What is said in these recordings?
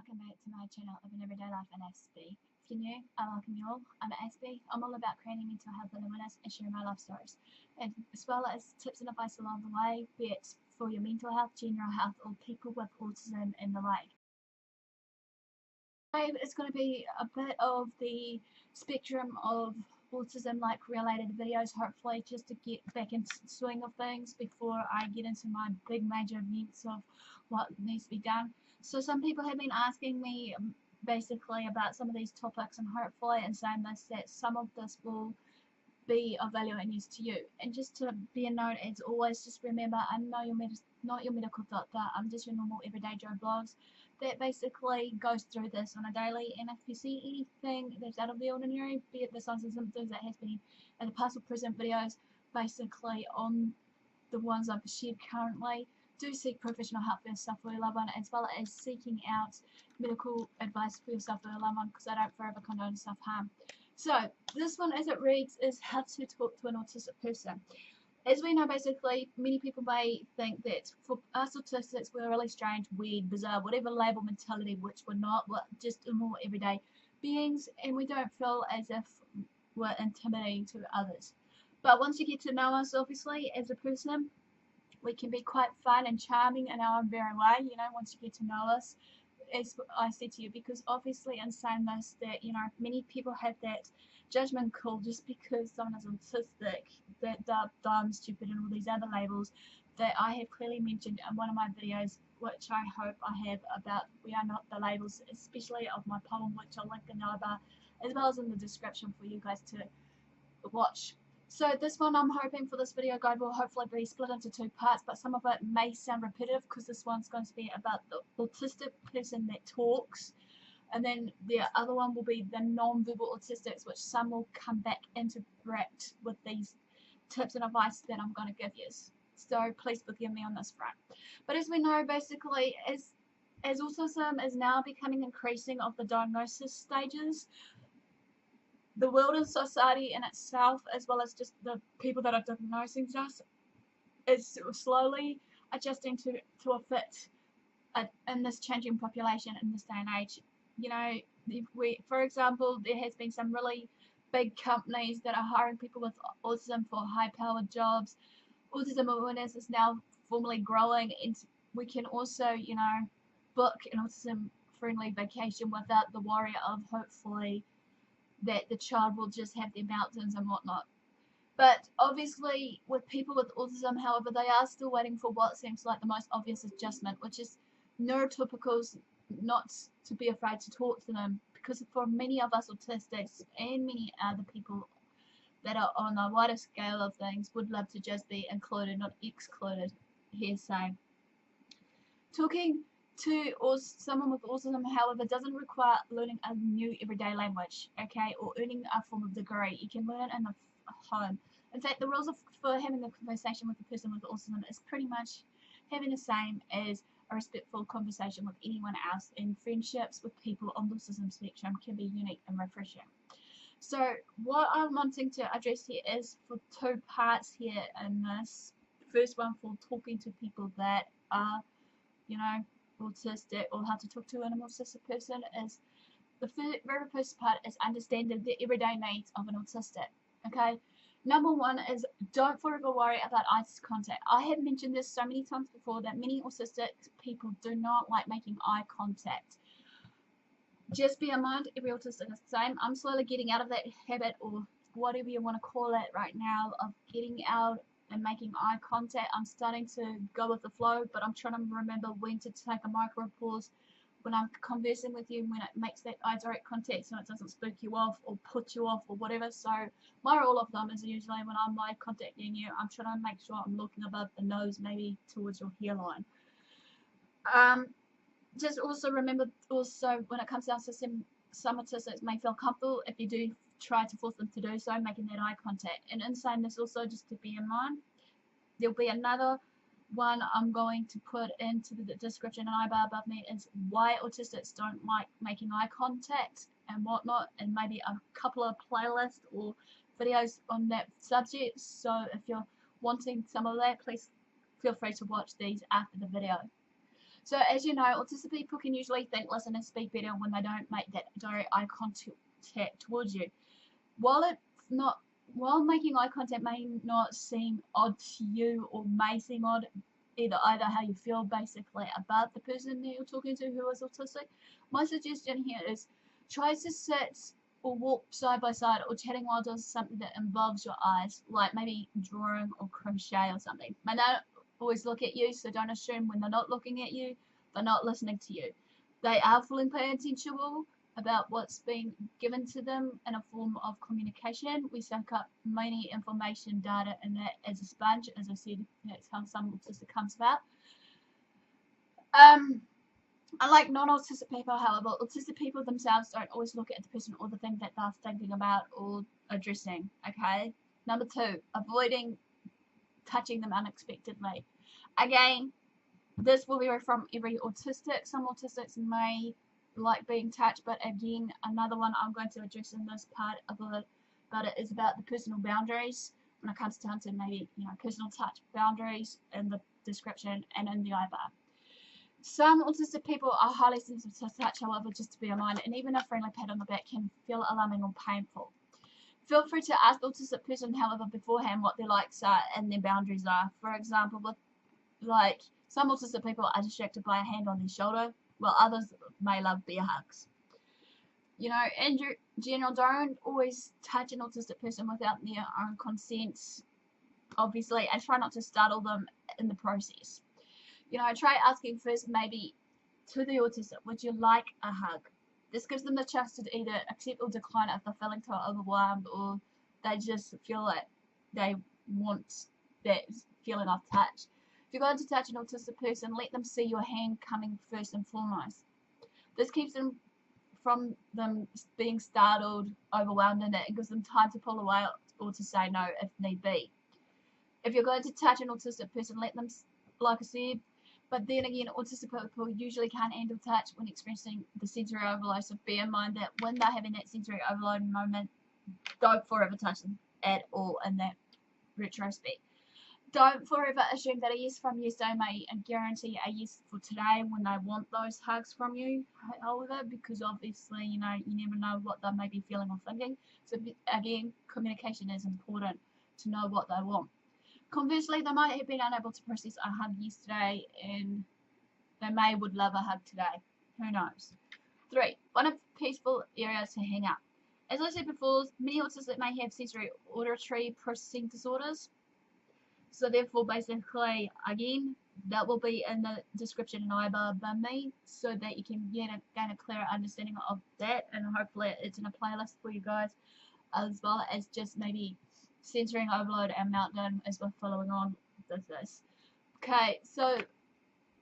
welcome back to my channel of an Everyday Life and Aspie. If you're new, I welcome you all. I'm Aspie. I'm all about creating mental health awareness and sharing my life stories, and as well as tips and advice along the way, be it for your mental health, general health, or people with autism and the like. Today it's going to be a bit of the spectrum of autism-like related videos, hopefully just to get back into the swing of things before I get into my big major events of what needs to be done. So some people have been asking me basically about some of these topics, and hopefully in saying this that some of this will be of value and use to you. And just to be a note, as always, just remember I'm not your medical doctor. I'm just your normal everyday Joe blogs that basically goes through this on a daily, and if you see anything that's out of the ordinary, be it the signs and symptoms that has been in the past or present videos, basically on the ones I've shared currently, do seek professional help for yourself or your loved one, as well as seeking out medical advice for yourself or your loved one, because I don't forever condone self-harm. So this one, as it reads, is how to talk to an autistic person. As we know, basically, many people may think that for us autistics, we're really strange, weird, bizarre, whatever label mentality, which we're not. We're just more everyday beings, and we don't feel as if we're intimidating to others. But once you get to know us, obviously, as a person, we can be quite fun and charming in our own very way, once you get to know us, as I said to you, because obviously in saying this, that, many people have that judgment call just because someone is autistic, that they're dumb, stupid, and all these other labels that I have clearly mentioned in one of my videos, which I hope I have, about we are not the labels, especially of my poem, which I'll link in the bar, as well as in the description for you guys to watch. So this one, I'm hoping for this video guide will hopefully be split into two parts, but some of it may sound repetitive because this one's going to be about the autistic person that talks, and then the other one will be the non-verbal autistics, which some will come back interact with these tips and advice that I'm going to give you. So please forgive me on this front. But as we know, basically, as autism is now becoming increasing of the diagnosis stages, the world and society in itself, as well as just the people that are diagnosing us, is slowly adjusting to a fit in this changing population in this day and age. For example, there has been some really big companies that are hiring people with autism for high-powered jobs. Autism awareness is now formally growing, and we can also, book an autism-friendly vacation without the worry of hopefully that the child will just have their meltdowns and whatnot. But obviously, with people with autism, however, they are still waiting for what seems like the most obvious adjustment, which is neurotypicals, not to be afraid to talk to them, because for many of us autistics and many other people that are on a wider scale of things would love to just be included, not excluded, hearsay. Talking to someone with autism, however, doesn't require learning a new everyday language, okay, or earning a form of degree. You can learn it in the home. In fact, the rules for having a conversation with a person with autism is pretty much having the same as a respectful conversation with anyone else, and friendships with people on the autism spectrum can be unique and refreshing. So what I'm wanting to address here is for two parts here in this. The first one for talking to people that are, autistic, or how to talk to an autistic person, is the very first part is understanding the everyday needs of an autistic. Okay, number one is don't forever worry about eye contact. I have mentioned this so many times before that many autistic people do not like making eye contact. Just bear in mind, every autistic is the same. I'm slowly getting out of that habit, or whatever you want to call it right now, of getting out and making eye contact. I'm starting to go with the flow, but I'm trying to remember when to take a micro pause when I'm conversing with you, when it makes that eye direct contact, so it doesn't spook you off or put you off or whatever. So my rule of thumb is usually when I'm eye contacting you, I'm trying to make sure I'm looking above the nose, maybe towards your hairline. Just also remember, when it comes down to some autistics may feel comfortable if you do try to force them to do so, making that eye contact. And in saying this, also just to bear in mind, there'll be another one I'm going to put into the description and bar above me, is why autistics don't like making eye contact and whatnot, and maybe a couple of playlists or videos on that subject. So if you're wanting some of that, please feel free to watch these after the video. So as you know, autistic people can usually think, listen, and speak better when they don't make that direct eye contact towards you. While it's not, while making eye contact may not seem odd to you or may seem odd, either how you feel basically about the person that you're talking to who is autistic, my suggestion here is try to sit or walk side by side or chatting while doing something that involves your eyes, like maybe drawing or crochet or something. May not always look at you, so don't assume when they're not looking at you, they're not listening to you. They are fully paying attention about what's being given to them in a form of communication. We soak up many information, data, and that as a sponge. As I said, that's how some autistic comes about. Unlike non-autistic people, however, autistic people themselves don't always look at the person or the thing that they're thinking about or addressing. Okay. Number 2, avoiding touching them unexpectedly. Again, this will vary from every autistic. Some autistics may like being touched, but again, another one I'm going to address in this part of it is about the personal boundaries when it comes down to maybe personal touch boundaries in the description and in the eye bar. Some autistic people are highly sensitive to touch, however, just to bear in mind, and even a friendly pat on the back can feel alarming or painful. Feel free to ask the autistic person, however, beforehand what their likes are and their boundaries are. For example, with some autistic people are distracted by a hand on their shoulder, while others may love bear hugs. In general, don't always touch an autistic person without their own consent, obviously, and try not to startle them in the process. Try asking first, maybe to the autistic, would you like a hug? This gives them the chance to either accept or decline if they're feeling too overwhelmed or they just feel like they want that feeling of touch. If you're going to touch an autistic person, let them see your hand coming first and foremost. This keeps them from them being startled, overwhelmed, and it gives them time to pull away or to say no if need be. If you're going to touch an autistic person, let them, like I said, but then again, autistic people usually can't handle touch when experiencing the sensory overload, so bear in mind that when they're having that sensory overload moment, don't forever touch them at all in that retrospect. Don't forever assume that a yes from yes may guarantee a yes for today when they want those hugs from you, however, because obviously, you never know what they may be feeling or thinking. So again, communication is important to know what they want. Conversely, they might have been unable to process a hug yesterday and they would love a hug today. Who knows? 3. Find a peaceful area to hang out. As I said before, many autistic may have sensory auditory processing disorders. So therefore, basically, again, that will be in the description and eye bar by me so that you can gain a clearer understanding of that, and hopefully it's in a playlist for you guys, as well as just maybe sensory overload and meltdown as we're following on with this. Okay, so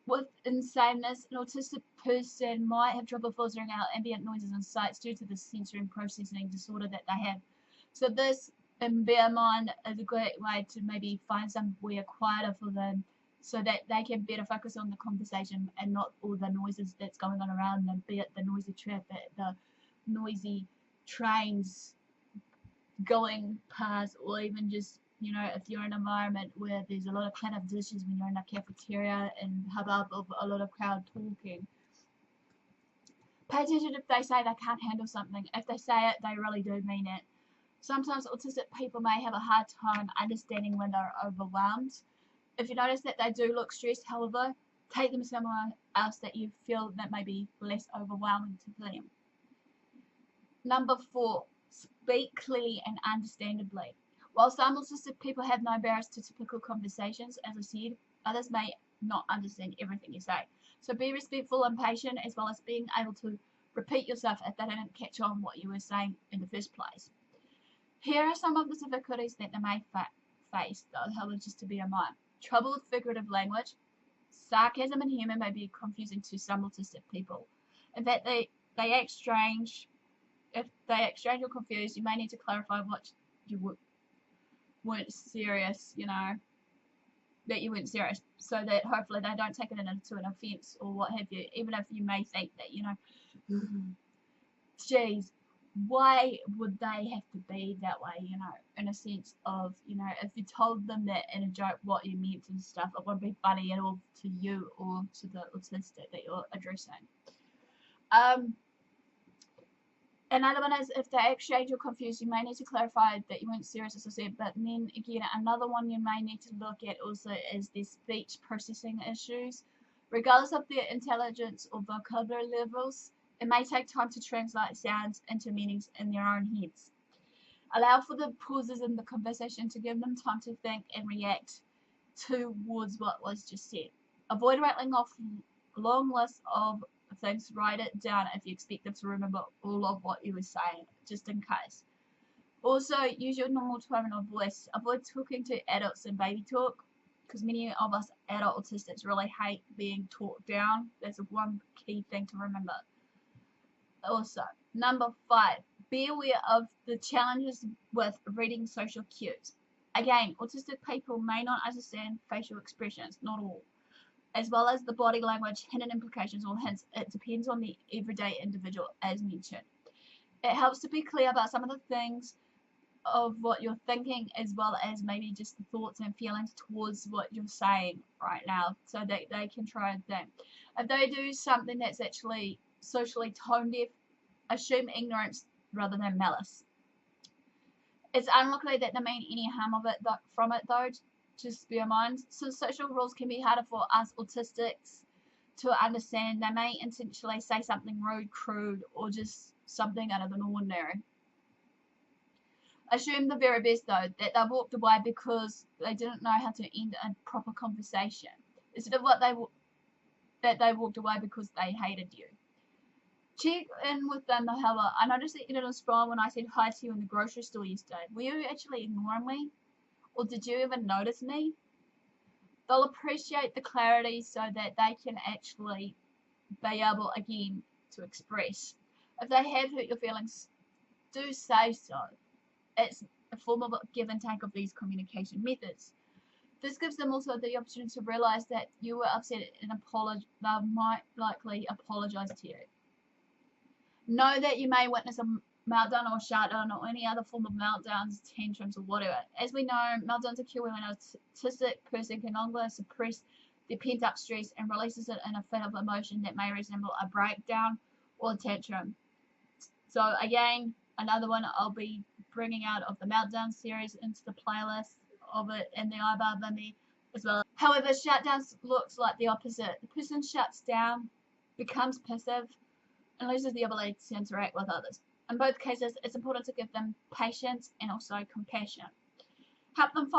with insaneness, an autistic person might have trouble filtering out ambient noises and sights due to the sensory processing disorder that they have. So this, and bear in mind, is a great way to maybe find somewhere quieter for them so that they can better focus on the conversation and not all the noises that's going on around them, be it the noisy traffic, the noisy trains going past, or even just, if you're in an environment where there's a lot of clatter of dishes when you're in a cafeteria and hubbub of a lot of crowd talking. Pay attention if they say they can't handle something. If they say it, they really do mean it. Sometimes autistic people may have a hard time understanding when they're overwhelmed. If you notice that they do look stressed, however, take them somewhere else that you feel that may be less overwhelming to them. Number 4. Speak clearly and understandably. While some autistic people have no barriers to typical conversations, as I said, others may not understand everything you say. So be respectful and patient, as well as being able to repeat yourself if they didn't catch on what you were saying in the first place. Here are some of the difficulties that they may face, though, however, just to bear in mind. Trouble with figurative language. Sarcasm and humour may be confusing to some autistic people. In fact, they act strange. If they act strange or confused, you may need to clarify what you weren't serious, that you weren't serious, so that hopefully they don't take it into an offence or what have you, even if you may think that, geez, why would they have to be that way, you know, in a sense of, you know, if you told them that in a joke what you meant and stuff, it wouldn't be funny at all to you or to the autistic that you're addressing. Um, Another one is if they exchange or confused, you may need to clarify that you weren't serious, as I said. But then again, another one you may need to look at also is their speech processing issues. Regardless of their intelligence or vocabulary levels, it may take time to translate sounds into meanings in their own heads. Allow for the pauses in the conversation to give them time to think and react towards what was just said. Avoid rattling off long lists of things. Write it down if you expect them to remember all of what you were saying, just in case. Also, use your normal tone of voice. Avoid talking to adults in baby talk, because many of us adult autistics really hate being talked down. That's one key thing to remember. Also, number 5, be aware of the challenges with reading social cues. Again, autistic people may not understand facial expressions, not all, as well as the body language, hidden implications or hints. It depends on the everyday individual, as mentioned. It helps to be clear about some of the things of what you're thinking, as well as maybe just the thoughts and feelings towards what you're saying right now, so that they can try and think. If they do something that's actually socially tone deaf, assume ignorance rather than malice. It's unlikely that they mean any harm from it, though. Just bear in mind, so social rules can be harder for us autistics to understand. They may intentionally say something rude, crude, or just something out of the ordinary. Assume the very best, though, that they walked away because they didn't know how to end a proper conversation, instead of that they walked away because they hated you. Check in with them, however. I noticed that you didn't respond when I said hi to you in the grocery store yesterday. Were you actually ignoring me? Or did you even notice me? They'll appreciate the clarity so that they can actually be able, again, to express. If they have hurt your feelings, do say so. It's a form of give and take of these communication methods. This gives them also the opportunity to realize that you were upset and they might likely apologize to you. Know that you may witness a meltdown or shutdown or any other form of meltdowns, tantrums, or whatever. As we know, meltdowns occur when an autistic person can no longer suppress their pent-up stress and releases it in a fit of emotion that may resemble a breakdown or a tantrum. So again, another one I'll be bringing out of the meltdown series into the playlist of it in the iBar Bimby as well. However, shutdowns looks like the opposite. The person shuts down, becomes passive, and loses the ability to interact with others. In both cases, it's important to give them patience and also compassion. Help them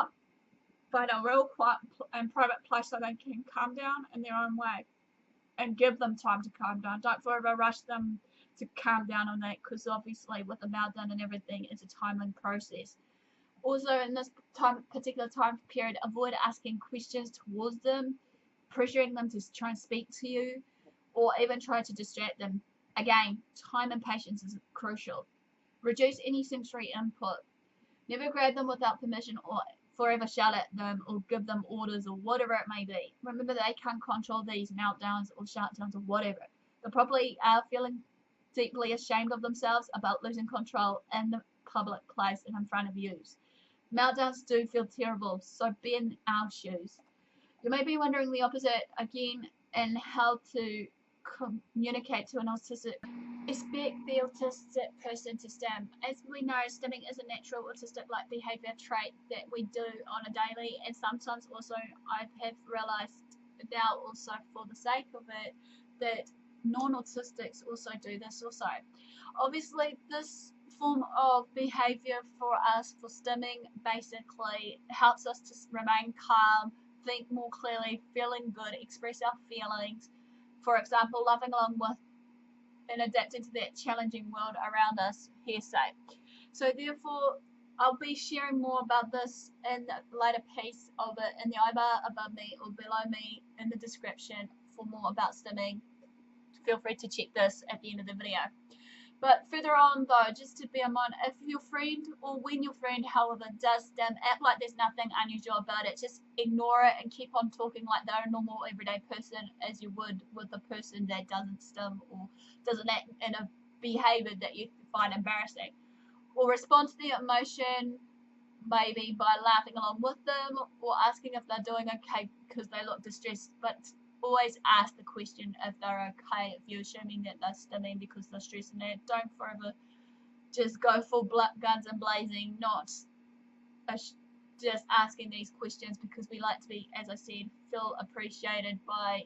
find a real quiet and private place so they can calm down in their own way, and give them time to calm down. Don't forever rush them to calm down on that, because obviously with the meltdown and everything, it's a timely process. Also, in this particular time period, avoid asking questions towards them, pressuring them to try and speak to you, or even try to distract them. Again, time and patience is crucial. Reduce any sensory input. Never grab them without permission or forever shout at them or give them orders or whatever it may be. Remember, they can't control these meltdowns or shutdowns or whatever. They probably are feeling deeply ashamed of themselves about losing control in the public place and in front of you. Meltdowns do feel terrible, so be in our shoes. You may be wondering the opposite again and how to communicate to an autistic. Expect the autistic person to stim. As we know, stimming is a natural autistic-like behavior trait that we do on a daily, and sometimes also I have realized now also for the sake of it that non-autistics also do this also. Obviously, this form of behavior for us for stimming basically helps us to remain calm, think more clearly, feeling good, express our feelings. For example, laughing along with and adapting to that challenging world around us, hearsay. So therefore, I'll be sharing more about this in the later piece of it in the iBar above me or below me in the description for more about stimming. Feel free to check this at the end of the video. But further on though, just to bear in mind, if your friend or when your friend, however, does stim, act like there's nothing unusual about it. Just ignore it and keep on talking like they're a normal everyday person, as you would with a person that doesn't stim or doesn't act in a behavior that you find embarrassing, or respond to the emotion maybe by laughing along with them or asking if they're doing okay because they look distressed, but always ask the question if they're okay. If you're assuming that they're stimming because they're stressed, and that, don't forever just go full guns and blazing, not just asking these questions, because we like to be, as I said, feel appreciated by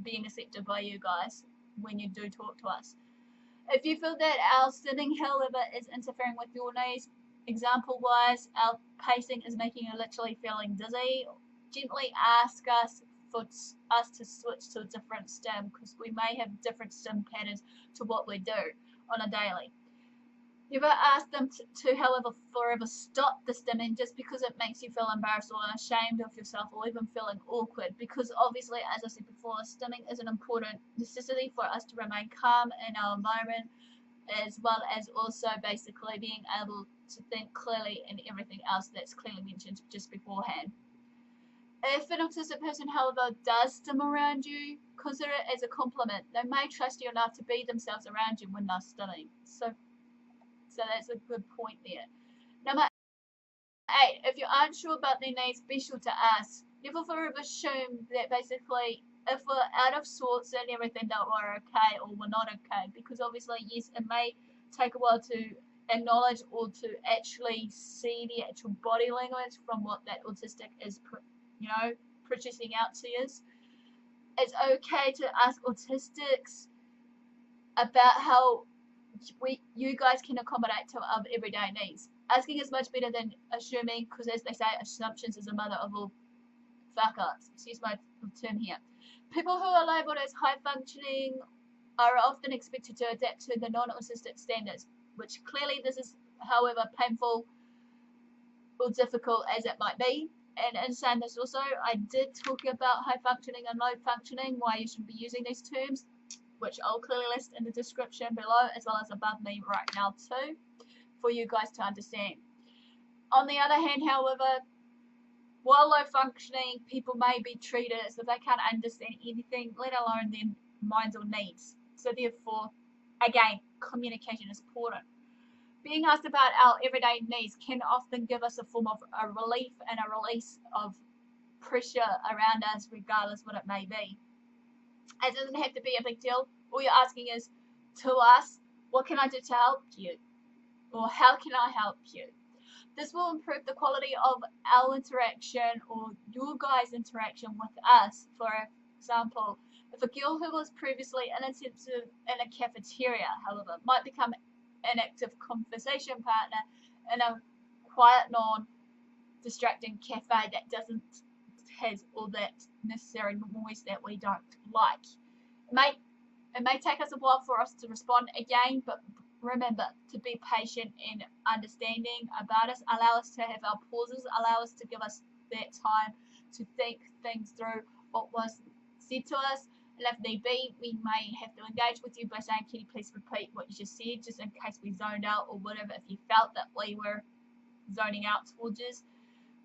being accepted by you guys when you do talk to us. If you feel that our stimming, however, is interfering with your needs, example wise, our pacing is making you literally feeling dizzy, gently ask us for us to switch to a different stim, because we may have different stim patterns to what we do on a daily. Never ask them to, however, forever stop the stimming just because it makes you feel embarrassed or ashamed of yourself, or even feeling awkward, because obviously, as I said before, stimming is an important necessity for us to remain calm in our environment, as well as also basically being able to think clearly and everything else that's clearly mentioned just beforehand. If an autistic person, however, does stim around you, consider it as a compliment. They may trust you enough to be themselves around you when they're stimming. So that's a good point there. Number 8, if you're unsure about their needs, be sure to ask. Never forever assume that basically if we're out of sorts and everything that we're okay or we're not okay, because obviously, yes, it may take a while to acknowledge or to actually see the actual body language from what that autistic is, producing out to us. It's okay to ask autistics about how you guys can accommodate to our everyday needs. Asking is much better than assuming, because as they say, assumptions is the mother of all fuck ups. Excuse my term here. People who are labelled as high functioning are often expected to adapt to the non-autistic standards, which clearly this is, however, painful or difficult as it might be. And in saying this also, I did talk about high functioning and low functioning, why you should be using these terms, which I'll clearly list in the description below, as well as above me right now too, for you guys to understand. On the other hand, however, while low functioning people may be treated as if they can't understand anything, let alone their minds or needs. So therefore, again, communication is important. Being asked about our everyday needs can often give us a form of a relief and a release of pressure around us, regardless what it may be. It doesn't have to be a big deal. All you're asking is to us, what can I do to help you? Or how can I help you? This will improve the quality of our interaction, or your guys' interaction with us. For example, if a girl who was previously inattentive in a cafeteria, however, might become an active conversation partner in a quiet, non-distracting cafe that doesn't has all that necessary noise that we don't like. It may take us a while for us to respond again, but remember to be patient and understanding about us. Allow us to have our pauses. Allow us to give us that time to think things through what was said to us. And if need be, we may have to engage with you by saying, can you please repeat what you just said, just in case we zoned out or whatever, if you felt that we were zoning out towards us.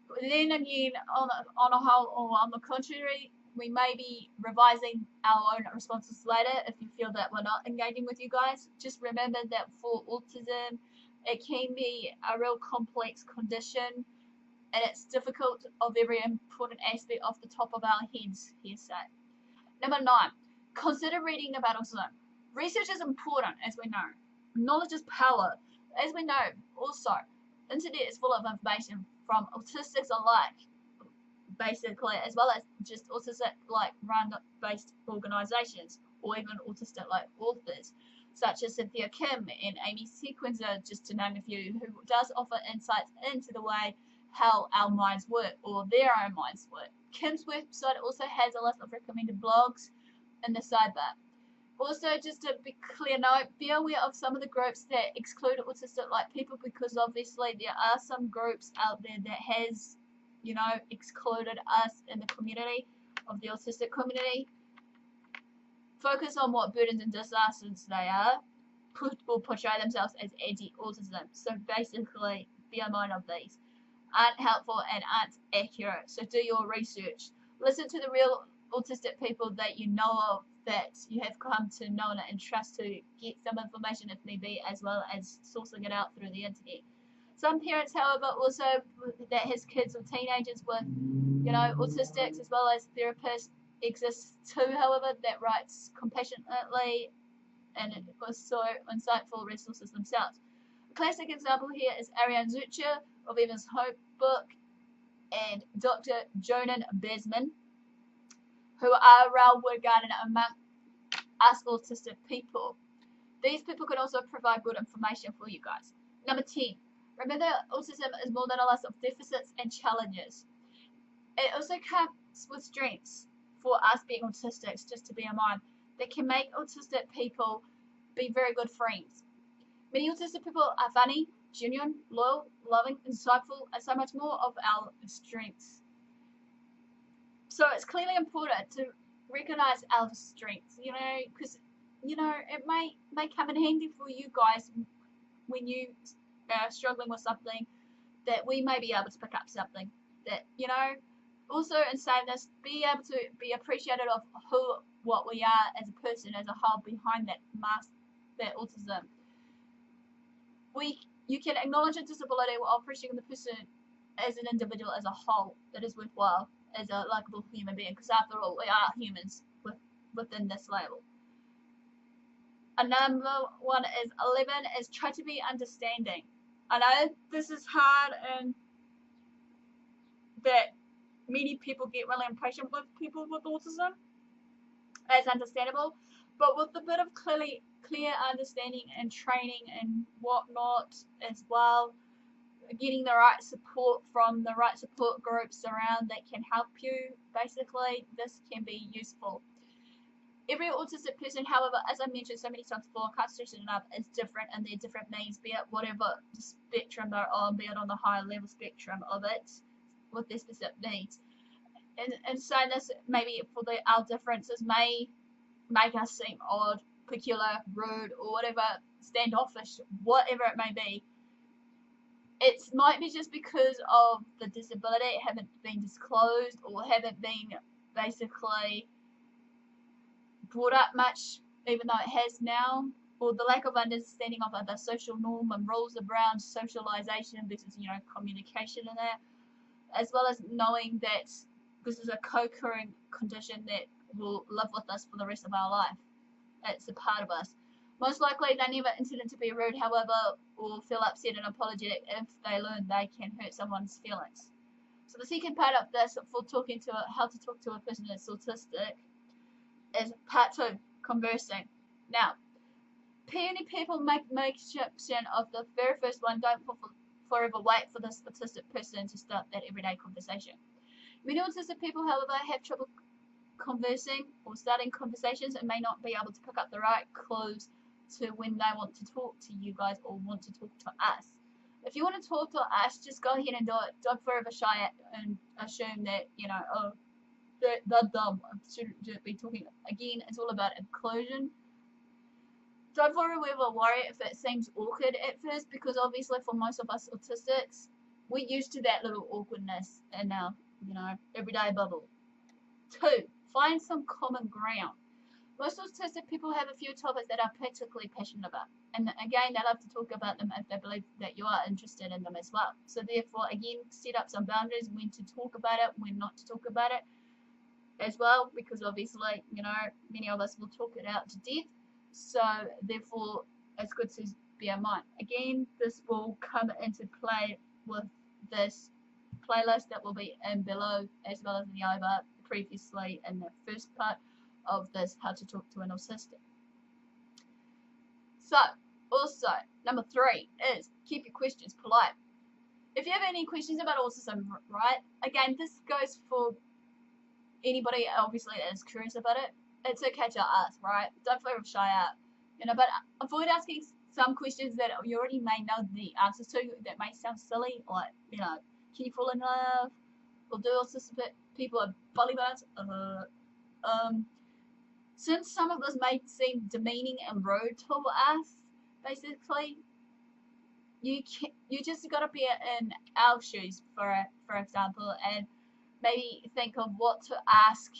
But then again, on a whole, or on the contrary, we may be revising our own responses later if you feel that we're not engaging with you guys. Just remember that for autism, it can be a real complex condition, and it's difficult of every important aspect off the top of our heads, hearsay. Number 9, consider reading about autism. Research is important, as we know. Knowledge is power. As we know, also, internet is full of information from autistics alike, basically, as well as just autistic like run-based organizations, or even autistic like authors, such as Cynthia Kim and Amy Sequencer, just to name a few, who does offer insights into the way how our minds work, or their own minds work. Kim's website also has a list of recommended blogs in the sidebar. Also, just a big clear note, be aware of some of the groups that exclude autistic like people, because obviously there are some groups out there that has, excluded us in the community of the autistic community. Focus on what burdens and disasters they are, or portray themselves as anti-autism. So basically, be a mind of these. Aren't helpful and aren't accurate. So do your research. Listen to the real autistic people that you know of that you have come to know and trust to get some information if need be, as well as sourcing it out through the internet. Some parents, however, also that has kids or teenagers with, autistics, as well as therapists exists too, however, that writes compassionately and also insightful resources themselves. A classic example here is Ariane Zucher of Evans Hope book and Dr. Jonan Besman, who are well regarded among us autistic people. These people can also provide good information for you guys. Number 10. Remember, autism is more than a list of deficits and challenges. It also comes with strengths for us being autistics, just to bear in mind, that can make autistic people be very good friends. Many autistic people are funny, genuine, loyal, loving, insightful, and so much more of our strengths. So it's clearly important to recognize our strengths, because, it may come in handy for you guys when you are struggling with something, that we may be able to pick up something that, also in saying this, be able to be appreciative of what we are as a person as a whole behind that mask, that autism. You can acknowledge a disability while appreciating the person as an individual as a whole that is worthwhile as a likable human being, because after all, we are humans within this label. Number one is 11 is try to be understanding. I know this is hard and that many people get really impatient with people with autism. It's understandable, but with a bit of clear understanding and training and whatnot as well, getting the right support from the right support groups around that can help you, basically, this can be useful. Every autistic person, however, as I mentioned so many times before, I can't stress it enough, is different and their different needs, be it whatever spectrum they're on, be it on the higher level spectrum of it, with their specific needs. And saying this, maybe for our differences may make us seem odd, peculiar, rude, or whatever, standoffish, whatever it may be. It might be just because of the disability, it haven't been disclosed or haven't been basically brought up much, even though it has now, or the lack of understanding of the social norm and rules around socialization versus, communication and that, as well as knowing that this is a co-occurring condition that will live with us for the rest of our life. It's a part of us. Most likely they never intended to be rude, however, or feel upset and apologetic if they learn they can hurt someone's feelings. So the second part of this for how to talk to a person that's autistic is part 2, conversing. Now, many people make exception of the very first one, don't forever wait for this autistic person to start that everyday conversation. Many autistic people, however, have trouble conversing or starting conversations and may not be able to pick up the right clues to when they want to talk to you guys or want to talk to us. If you want to talk to us, just go ahead and do it. Don't forever shy and assume that, they're dumb. I shouldn't be talking. Again, it's all about inclusion. Don't forever worry if it seems awkward at first, because obviously for most of us autistics, we're used to that little awkwardness in our, everyday bubble. 2, find some common ground. Most autistic people have a few topics that are particularly passionate about, and again, they love to talk about them if they believe that you are interested in them as well. So therefore, again, set up some boundaries when to talk about it, when not to talk about it as well, because obviously, many of us will talk it out to death. So therefore, it's good to bear in mind. Again, this will come into play with this playlist that will be in below, as well as in the over previously in the first part of this, how to talk to an autistic. So, also, number 3 is keep your questions polite. If you have any questions about autism, right, again, this goes for anybody, obviously, that is curious about it. It's okay to ask, right? Don't feel shy out, but avoid asking some questions that you already may know the answers to that may sound silly, like, can you fall in love? Or do autistic people have belly buttons? Since some of this may seem demeaning and rude to us, basically, you just gotta be in our shoes, for example, and maybe think of what to ask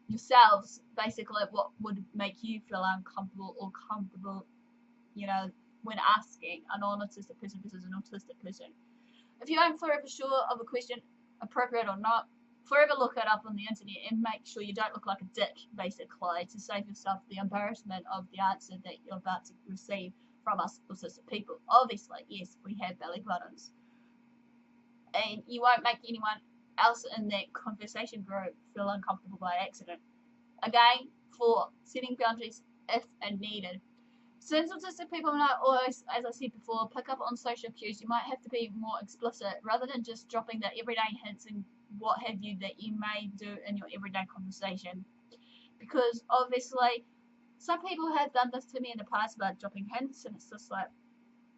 yourselves basically what would make you feel uncomfortable or comfortable, when asking a non-autistic person versus an autistic person. If you aren't forever sure of a question, appropriate or not, forever look it up on the internet and make sure you don't look like a dick, basically, to save yourself the embarrassment of the answer that you're about to receive from us autistic people. Obviously, yes, we have belly buttons. And you won't make anyone else in that conversation group feel uncomfortable by accident. Again, 4. Setting boundaries if needed. Since autistic people might always, as I said before, pick up on social cues, you might have to be more explicit rather than just dropping the everyday hints and what have you that you may do in your everyday conversation. Because obviously, some people have done this to me in the past about dropping hints, and it's just like,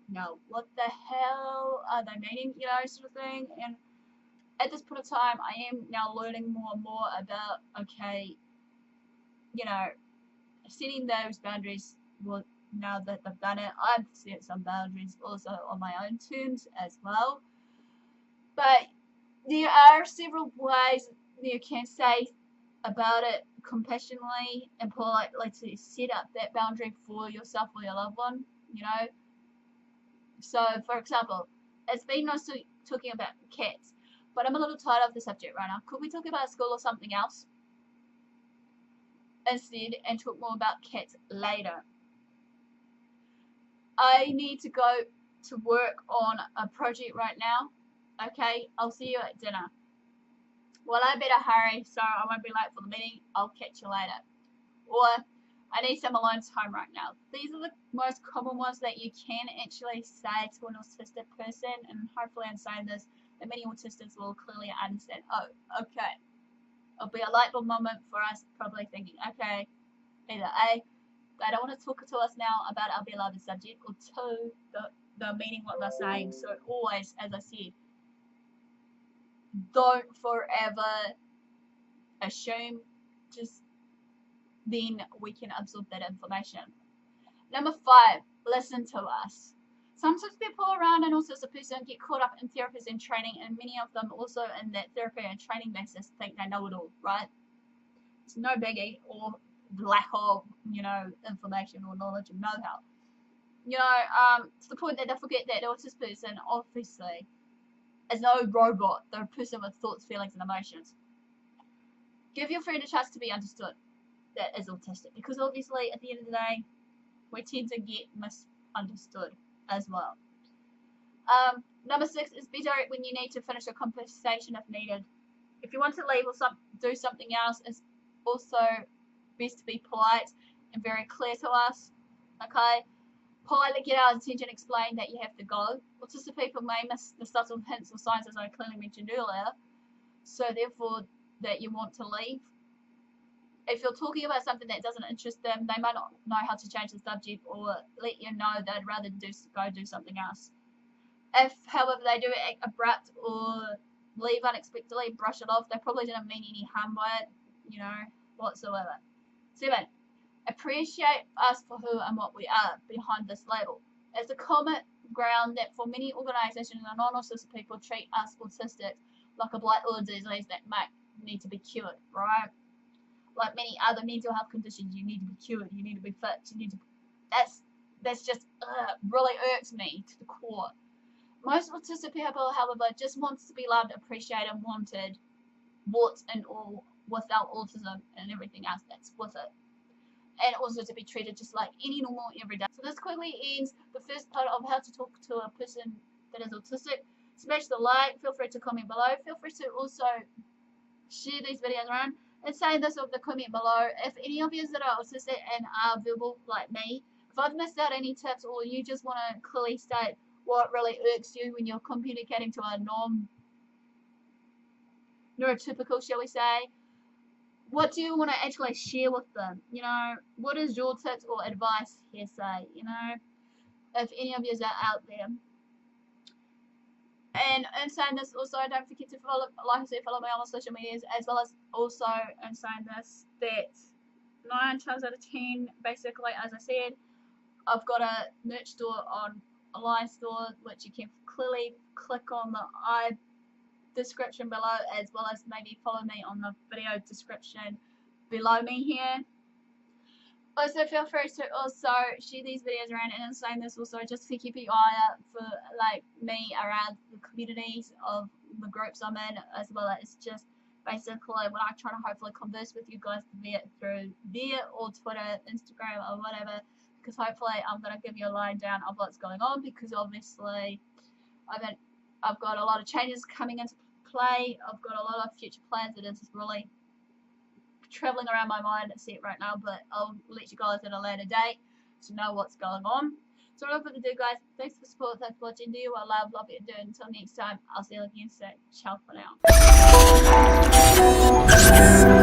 no, what the hell are they meaning, sort of thing. And at this point of time, I am now learning more and more about, okay, setting those boundaries. Well, now that I've done it, I've set some boundaries also on my own terms as well. But there are several ways you can say about it compassionately and politely to set up that boundary for yourself or your loved one, So, for example, it's been nice talking about cats, but I'm a little tired of the subject right now. Could we talk about school or something else instead and talk more about cats later? I need to go to work on a project right now. Okay, I'll see you at dinner. Well, I better hurry so I won't be late for the meeting. I'll catch you later. Or, I need some alone time right now. These are the most common ones that you can actually say to an autistic person, and hopefully in saying this, that many autistics will clearly understand. Oh, okay. It'll be a light bulb moment for us, probably thinking, okay, either A, they don't want to talk to us now about our beloved subject, or 2, they're meaning what they're saying. So always, as I said, don't forever assume, just then we can absorb that information. Number 5, listen to us. Sometimes people around an autistic person get caught up in therapies and training, and many of them also in that therapy and training basis think they know it all, right? It's no biggie, or lack of, information or knowledge and know-how. To the point that they forget that the autistic person obviously is no robot. They're a person with thoughts, feelings, and emotions. Give your friend a chance to be understood that is autistic, because obviously at the end of the day, we tend to get misunderstood as well. Number 6 is be direct when you need to finish a conversation if needed. If you want to leave or do something else, it's also best to be polite and very clear to us. Okay? Politely get our attention, explain that you have to go. Autistic people may miss the subtle hints or signs, as I clearly mentioned earlier, so therefore that you want to leave. If you're talking about something that doesn't interest them, they might not know how to change the subject or let you know they'd rather go do something else. If, however, they do act abrupt or leave unexpectedly, brush it off. They probably didn't mean any harm by it, whatsoever. 7, appreciate us for who and what we are behind this label. It's a common ground that for many organisations and non-autistic people treat us autistics like a blight or a disease that might need to be cured, right? Like many other mental health conditions, you need to be cured, you need to be fixed, that's just really irks me to the core. Most autistic people, however, just wants to be loved, appreciated, and wanted, warts and all, without autism and everything else that's with it. And also to be treated just like any normal everyday. So this quickly ends the first part of how to talk to a person that is autistic. Smash the like, feel free to comment below, feel free to also share these videos around, and say this of the comment below. If any of you that are autistic and are verbal like me, if I've missed out any tips, or you just want to clearly state what really irks you when you're communicating to a neurotypical, shall we say, what do you want to actually share with them? What is your tips or advice here say? If any of you are out there. And in saying this, also don't forget to follow me on social medias, as well as also in saying this, that 9 times out of 10, basically, as I said, I've got a merch store online store, which you can clearly click on the description below, as well as maybe follow me on the video description below me here. Also, feel free to also share these videos around, and I'm saying this also just to keep your eye out for like me around the communities of the groups I'm in, as well as just basically when I try to hopefully converse with you guys through there or Twitter, Instagram, or whatever, because hopefully I'm gonna give you a line down of what's going on, because obviously I've got a lot of changes coming into play. I've got a lot of future plans. It is really traveling around my mind at set right now, but I'll let you guys at a later date to know what's going on. So without further ado, guys, thanks for support, thanks for watching. Do what I love it, and do it. Until next time, I'll see you again soon. Ciao for now.